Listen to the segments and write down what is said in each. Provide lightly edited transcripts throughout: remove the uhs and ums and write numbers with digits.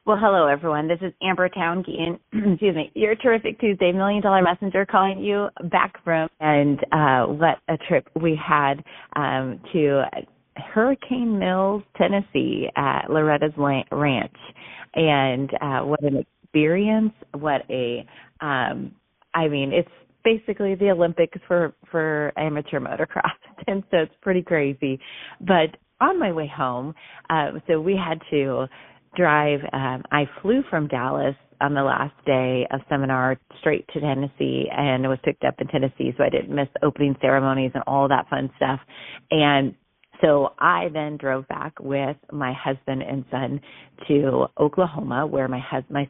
Well, hello, everyone. This is Amber Town Gein, excuse me, your terrific Tuesday $1 Million Messenger calling you back from, and what a trip we had to Hurricane Mills, Tennessee, at Loretta's Ranch. And what an experience, it's basically the Olympics for amateur motocross, and so it's pretty crazy. But on my way home, so we had to drive. I flew from Dallas on the last day of seminar straight to Tennessee, and was picked up in Tennessee, so I didn't miss opening ceremonies and all that fun stuff. And so I then drove back with my husband and son to Oklahoma, where my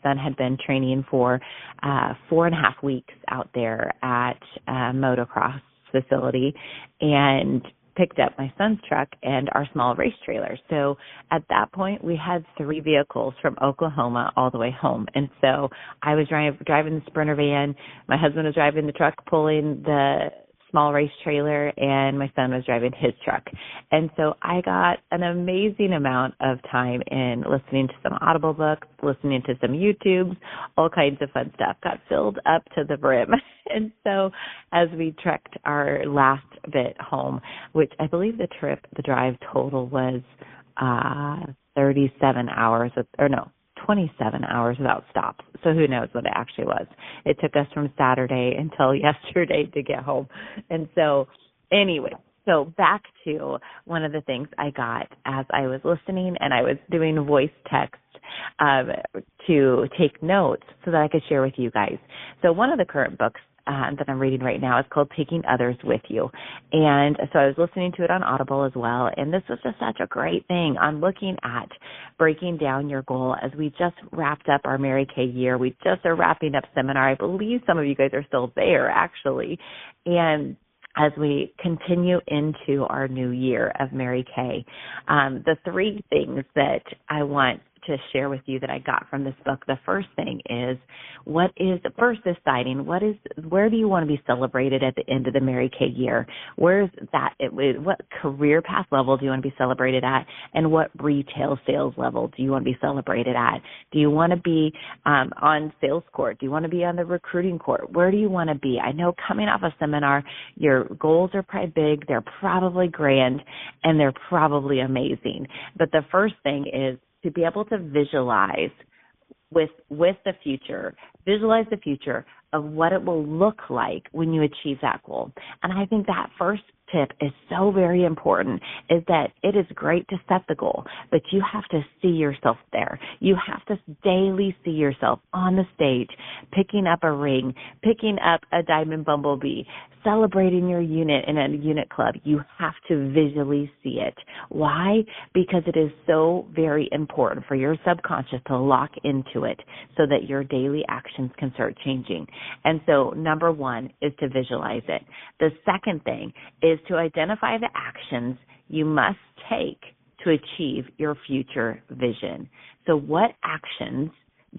son had been training for 4.5 weeks out there at a motocross facility, and picked up my son's truck and our small race trailer. So at that point, we had 3 vehicles from Oklahoma all the way home. And so I was driving the Sprinter van, my husband was driving the truck, pulling the small race trailer, and my son was driving his truck. And so I got an amazing amount of time in listening to some Audible books, listening to some YouTubes, all kinds of fun stuff. Got filled up to the brim. And so as we trekked our last bit home, which I believe the drive total was 37 hours, 27 hours without stops. So who knows what it actually was. It took us from Saturday until yesterday to get home. And so anyway, so back to one of the things I got as I was listening, and I was doing voice text to take notes so that I could share with you guys. So one of the current books that I'm reading right now is called Taking Others With You. And so I was listening to it on Audible as well. And this was just such a great thing on looking at breaking down your goal as we just wrapped up our Mary Kay year. We just are wrapping up seminar. I believe some of you guys are still there, actually. And as we continue into our new year of Mary Kay, the 3 things that I want to share with you that I got from this book. The first thing is, deciding where do you want to be celebrated at the end of the Mary Kay year? What career path level do you want to be celebrated at, and what retail sales level do you want to be celebrated at? Do you want to be on sales court? Do you want to be on the recruiting court? Where do you want to be? I know coming off a seminar, your goals are probably big, they're probably grand, and they're probably amazing. But the first thing is to be able to visualize with the future, visualize the future of what it will look like when you achieve that goal. And I think that first tip is so very important, is that it is great to set the goal, but you have to see yourself there. You have to daily see yourself on the stage, picking up a ring, picking up a diamond bumblebee, celebrating your unit in a unit club. You have to visually see it. Why? Because it is so very important for your subconscious to lock into it so that your daily actions can start changing. And so number 1 is to visualize it. The second thing is to identify the actions you must take to achieve your future vision. So what actions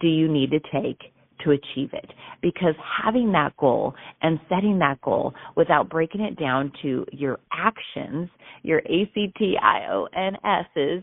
do you need to take to achieve it? Because having that goal and setting that goal without breaking it down to your actions, your ACTIONS's,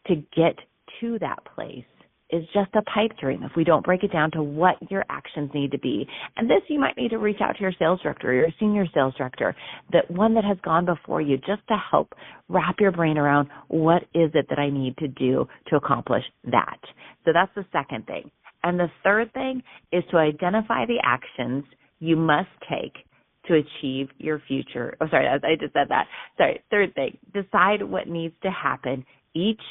to get to that place is just a pipe dream if we don't break it down to what your actions need to be. And this, you might need to reach out to your sales director, your senior sales director, that one that has gone before you, just to help wrap your brain around what is it that I need to do to accomplish that. So that's the second thing. And the third thing is to identify the actions you must take to achieve your future. Oh, sorry, I just said that. Sorry, third thing, decide what needs to happen each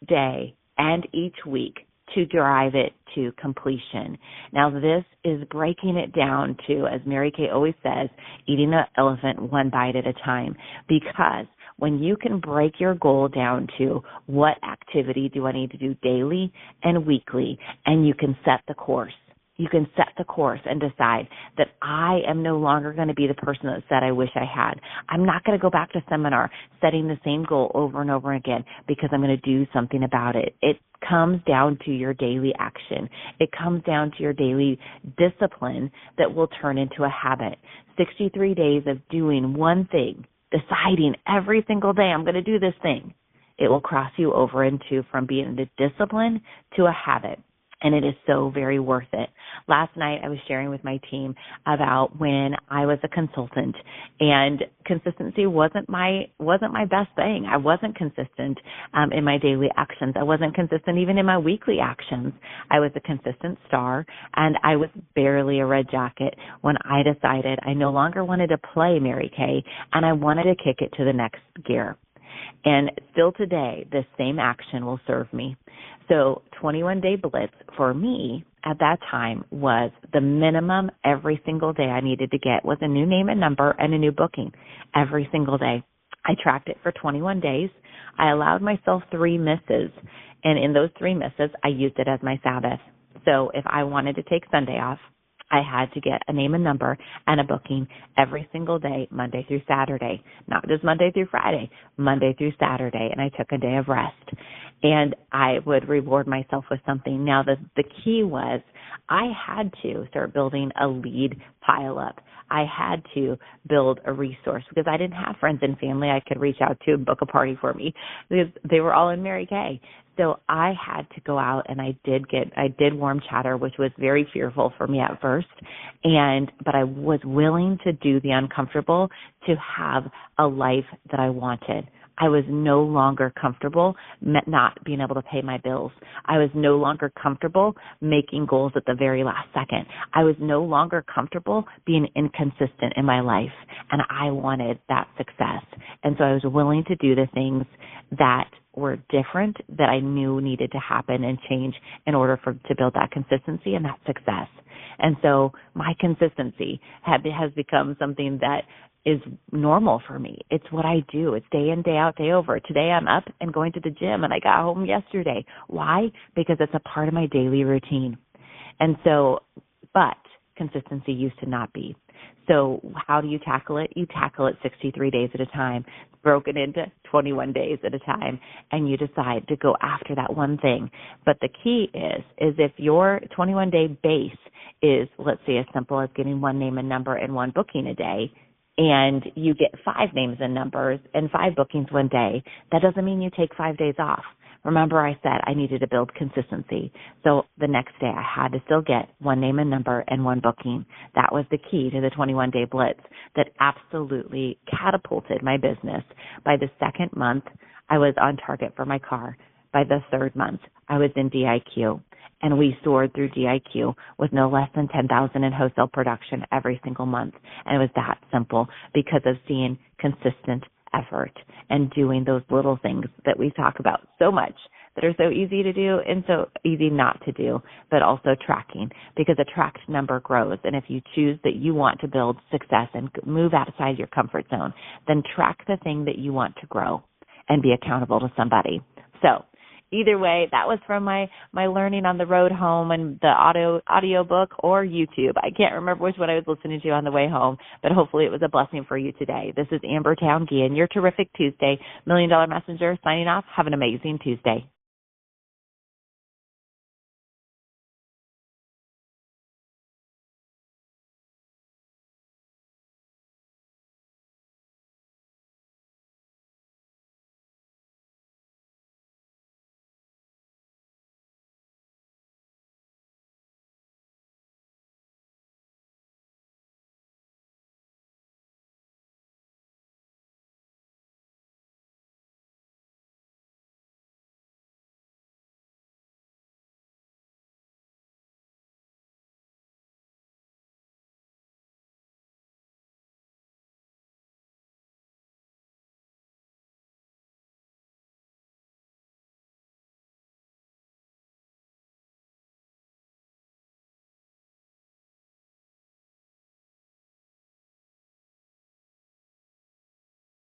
day and each week to drive it to completion. Now, this is breaking it down to, as Mary Kay always says, eating an elephant one bite at a time, because when you can break your goal down to what activity do I need to do daily and weekly, and you can set the course. You can set the course and decide that I am no longer going to be the person that said I wish I had. I'm not going to go back to seminar setting the same goal over and over again because I'm going to do something about it. It comes down to your daily action. It comes down to your daily discipline that will turn into a habit. 63 days of doing one thing, deciding every single day I'm going to do this thing. It will cross you over into from being a discipline to a habit. And it is so very worth it. Last night I was sharing with my team about when I was a consultant, and consistency wasn't my best thing. I wasn't consistent in my daily actions. I wasn't consistent even in my weekly actions. I was a consistent star, and I was barely a red jacket when I decided I no longer wanted to play Mary Kay, and I wanted to kick it to the next gear. And still today, this same action will serve me. So 21-day blitz for me at that time was the minimum every single day I needed to get was a new name and number and a new booking every single day. I tracked it for 21 days. I allowed myself 3 misses, and in those 3 misses, I used it as my Sabbath. So if I wanted to take Sunday off, I had to get a name and number and a booking every single day, Monday through Saturday, not just Monday through Friday, Monday through Saturday, and I took a day of rest. And I would reward myself with something. Now, the key was I had to start building a lead pile up. I had to build a resource because I didn't have friends and family I could reach out to and book a party for me because they were all in Mary Kay. So I had to go out, and I did warm chatter, which was very fearful for me at first. But I was willing to do the uncomfortable to have a life that I wanted. I was no longer comfortable not being able to pay my bills. I was no longer comfortable making goals at the very last second. I was no longer comfortable being inconsistent in my life, and I wanted that success. And so I was willing to do the things that were different that I knew needed to happen and change in order to build that consistency and that success. And so my consistency has become something that is normal for me. It's what I do. It's day in, day out, day over. Today I'm up and going to the gym, and I got home yesterday. Why? Because it's a part of my daily routine. And so, but consistency used to not be. So how do you tackle it? You tackle it 63 days at a time, broken into 21 days at a time, and you decide to go after that one thing. But the key is if your 21-day base is, let's say, as simple as getting one name and number and one booking a day, and you get 5 names and numbers and 5 bookings one day, that doesn't mean you take 5 days off. Remember, I said I needed to build consistency. So the next day I had to still get one name and number and one booking. That was the key to the 21-day blitz that absolutely catapulted my business. By the 2nd month, I was on target for my car. By the 3rd month, I was in DIQ. And we soared through DIQ with no less than $10,000 in wholesale production every single month. And it was that simple because of seeing consistent effort and doing those little things that we talk about so much that are so easy to do and so easy not to do, but also tracking, because a tracked number grows. And if you choose that you want to build success and move outside your comfort zone, then track the thing that you want to grow and be accountable to somebody. So either way, that was from my learning on the road home and the audio book or YouTube. I can't remember which one I was listening to on the way home, but hopefully it was a blessing for you today. This is Amber Town-Guillen, your terrific Tuesday $1 Million Messenger, signing off. Have an amazing Tuesday.